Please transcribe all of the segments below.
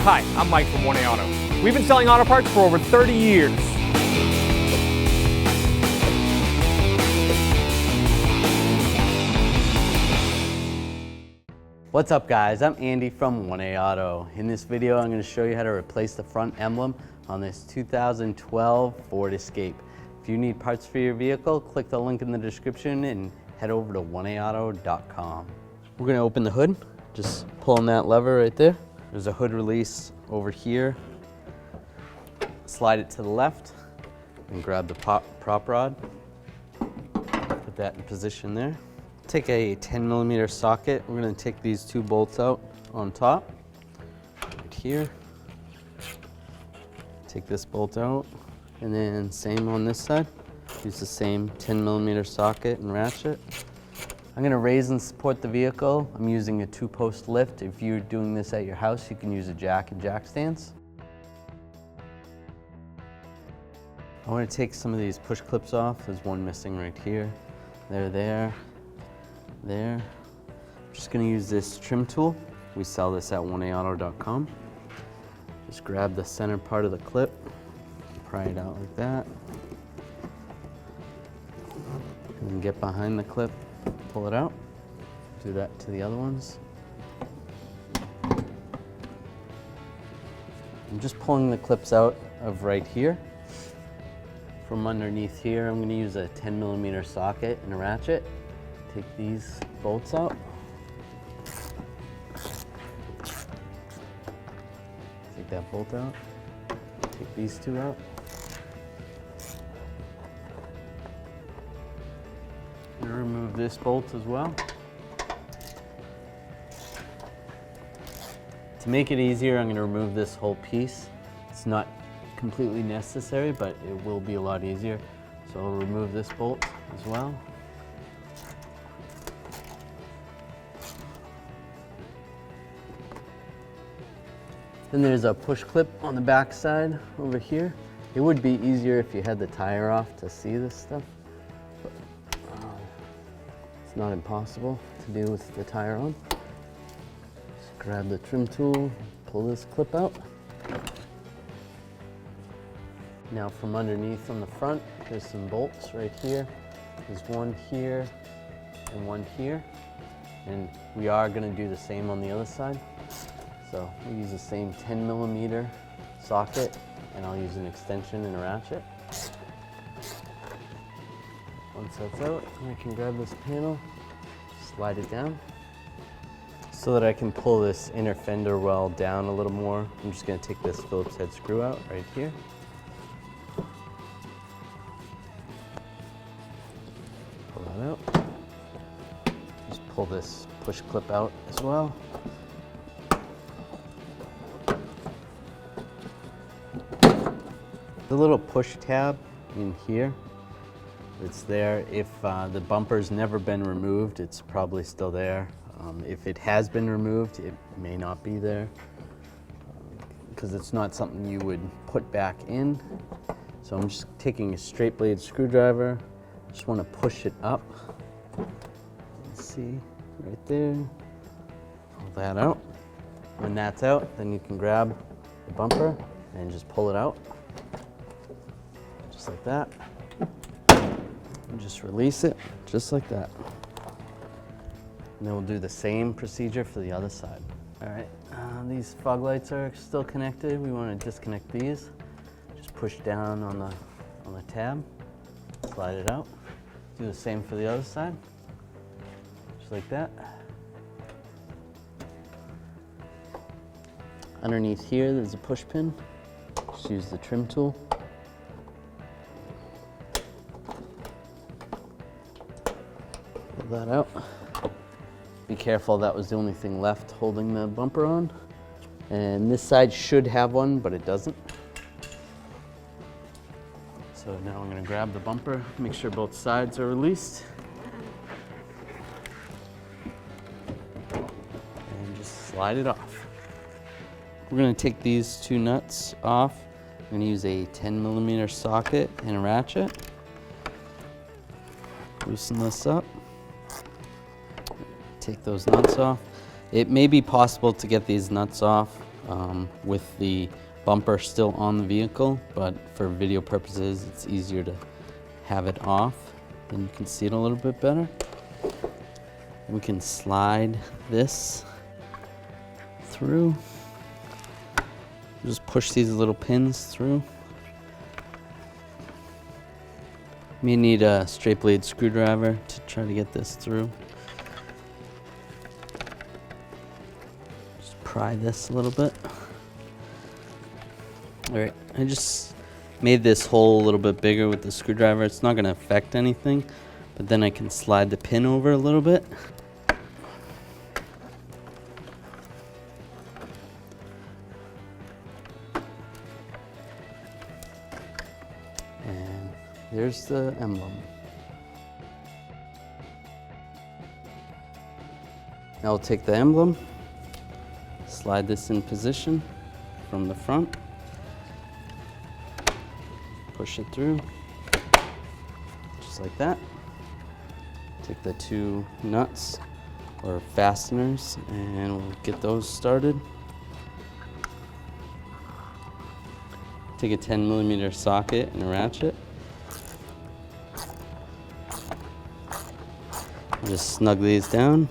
Hi, I'm Mike from 1A Auto. We've been selling auto parts for over 30 years. What's up guys, I'm Andy from 1A Auto. In this video I'm going to show you how to replace the front emblem on this 2012 Ford Escape. If you need parts for your vehicle, click the link in the description and head over to 1aauto.com. We're going to open the hood, just pulling that lever right there. There's a hood release over here. Slide it to the left and grab the prop rod. Put that in position there. Take a 10mm socket. We're going to take these two bolts out on top, right here. Take this bolt out, and then same on this side. Use the same 10mm socket and ratchet. I'm going to raise and support the vehicle. I'm using a 2-post lift. If you're doing this at your house, you can use a jack and jack stands. I want to take some of these push clips off. There's one missing right here. They're there. There. I'm just going to use this trim tool. We sell this at 1aauto.com. Just grab the center part of the clip, pry it out like that, and then get behind the clip, pull it out. Do that to the other ones. I'm just pulling the clips out of right here. From underneath here, I'm going to use a 10mm socket and a ratchet. Take these bolts out. Take that bolt out. Take these two out. I'm going to remove this bolt as well. To make it easier, I'm going to remove this whole piece. It's not completely necessary, but it will be a lot easier. So I'll remove this bolt as well. Then there's a push clip on the back side over here. It would be easier if you had the tire off to see this stuff, but it's not impossible to do with the tire on. Just grab the trim tool, pull this clip out. Now from underneath on the front, there's some bolts right here. There's one here and one here. And we are going to do the same on the other side. So we'll use the same 10mm socket, and I'll use an extension and a ratchet. Once that's out, I can grab this panel, slide it down, so that I can pull this inner fender well down a little more. I'm just going to take this Phillips head screw out right here. Pull that out. Just pull this push clip out as well. The little push tab in here, it's there. If the bumper's never been removed, it's probably still there. If it has been removed, it may not be there because it's not something you would put back in. So I'm just taking a straight blade screwdriver. Just want to push it up. Let's see, right there. Pull that out. When that's out, then you can grab the bumper and just pull it out. Just like that, and just release it, just like that. And then we'll do the same procedure for the other side. All right, these fog lights are still connected. We want to disconnect these. Just push down on the tab, slide it out. Do the same for the other side, just like that. Underneath here, there's a push pin. Just use the trim tool. That out. Be careful, that was the only thing left holding the bumper on. And this side should have one, but it doesn't. So now I'm going to grab the bumper, make sure both sides are released. And just slide it off. We're going to take these two nuts off. I'm going to use a 10mm socket and a ratchet. Loosen this up. Take those nuts off. It may be possible to get these nuts off with the bumper still on the vehicle, but for video purposes it's easier to have it off. Then you can see it a little bit better. We can slide this through. Just push these little pins through. May need a straight blade screwdriver to try to get this through. Just pry this a little bit. All right, I just made this hole a little bit bigger with the screwdriver. It's not going to affect anything, but then I can slide the pin over a little bit. And there's the emblem. Now I'll take the emblem, slide this in position from the front. Push it through, just like that. Take the two nuts or fasteners and we'll get those started. Take a 10mm socket and a ratchet. Just snug these down.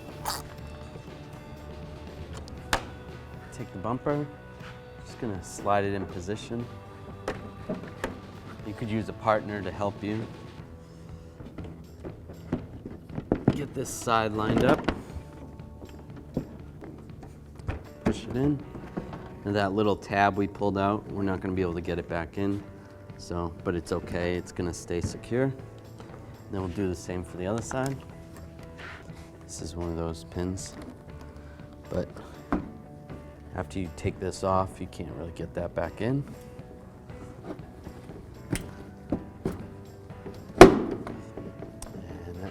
Take the bumper, just gonna slide it in position. You could use a partner to help you. Get this side lined up. Push it in. And that little tab we pulled out, we're not going to be able to get it back in. So, but it's okay, it's going to stay secure. Then we'll do the same for the other side. This is one of those pins. But after you take this off, you can't really get that back in.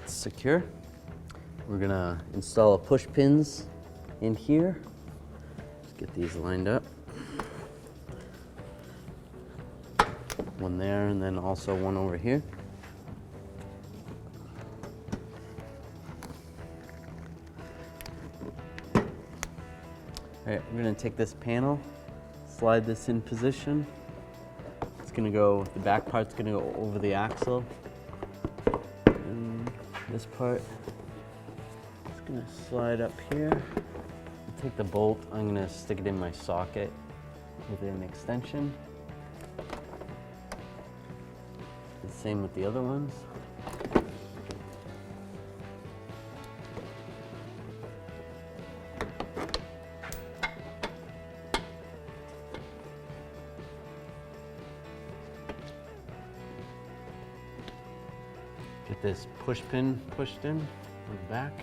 Secure. We're gonna install a push pins in here. Let's get these lined up. One there and then also one over here. All right, we're gonna take this panel, slide this in position. It's gonna go, the back part's gonna go over the axle. This part is going to slide up here. I'll take the bolt, I'm going to stick it in my socket with an extension. The same with the other ones. Get this push pin pushed in on the back.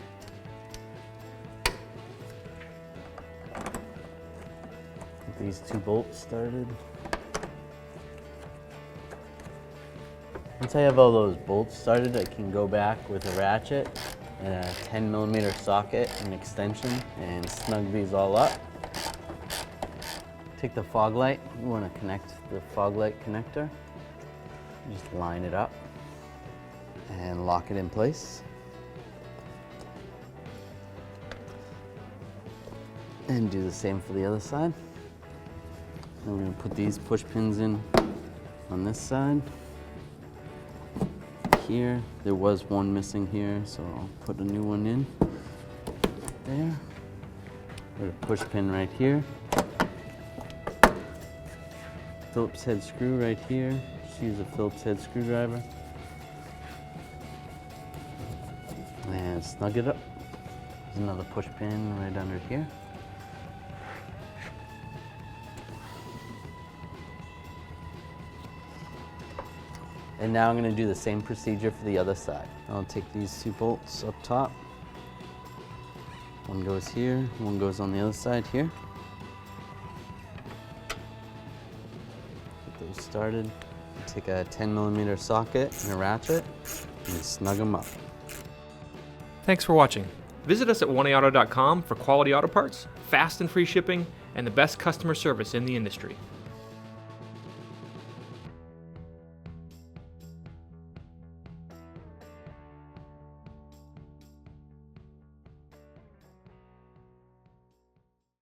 Get these two bolts started. Once I have all those bolts started, I can go back with a ratchet and a 10mm socket and extension and snug these all up. Take the fog light, you want to connect the fog light connector. Just line it up and lock it in place. And do the same for the other side. Then we're going to put these push pins in on this side. Here, there was one missing here, so I'll put a new one in there. Put a push pin right here. Phillips head screw right here. Just use a Phillips head screwdriver. And snug it up. There's another push pin right under here. And now I'm going to do the same procedure for the other side. I'll take these two bolts up top. One goes here, one goes on the other side here. Get those started. Take a 10mm socket and a ratchet and snug them up. Thanks for watching. Visit us at oneauto.com for quality auto parts, fast and free shipping, and the best customer service in the industry.